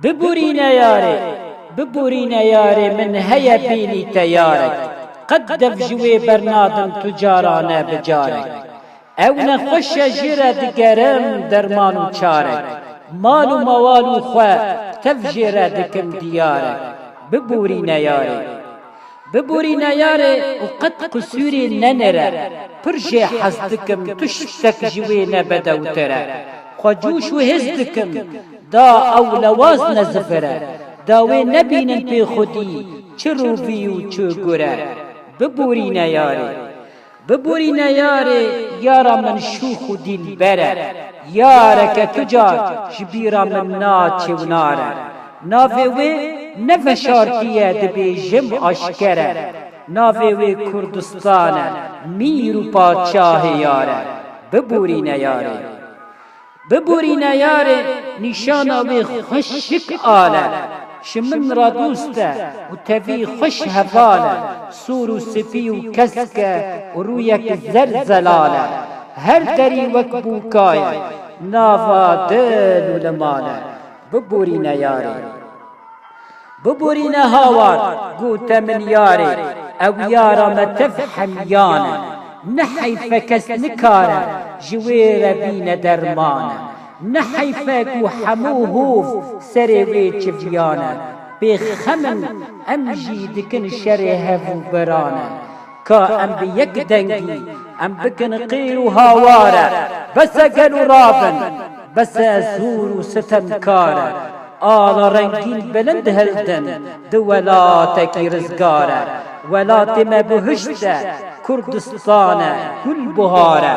ببورینە یارێ ببورینە یارێ من هەیە بینیتە یارێک قەت دەفژوێ بەرنادم تو جارانە بجارێک ئەو نەخۆشە ژێرە دگەرم دەرمان و چارێک ماڵ و مەواڵ و خوێ تەفژێرە دکم دیارێک ببورینە یارێ ببورینە یارێ و قەت قسووری نەنەرە پرژێ حەز دکم توش شتێک ji wê nebedewtere xwe cûş û hêz dikim da ew lewaz nezifire da wê nebînin pê xwedî çi rûvî û çi gure bibûrîne yarê bibûrîne yarê yara min şûx û dîlber e yareke tu car ji bîra min naçêwnare navê wê ne veşartiye dibêjim aşker e navê wê Kurdistan e mîr û padşahê yar e bibûrîne yarê bibûrîne yarê nîşana wê xweşik ale ji min ra dûst e û tevî xweş heval e sûr û spî û kesk e û rûyek zerzelal e her derî wek bûkaye nava dil û limal e bibûrîne yarê bibûrîne hawar gote min yarê ew yara me tev hemyan e ne heyfe kes nikare ji wê re bîne derman e ne heyfe ku hemû hov serê wê çiviyan e bêxemin em jî dikin şerê hevûberan e ka em bi yek dengî em bikin qîr û hawar e bese gel û rabin bese zûr û sitemkar e ala rengîn bilind hildin di welatekî rizgar e welatê me bihişt e Kurdistan e gul bihar e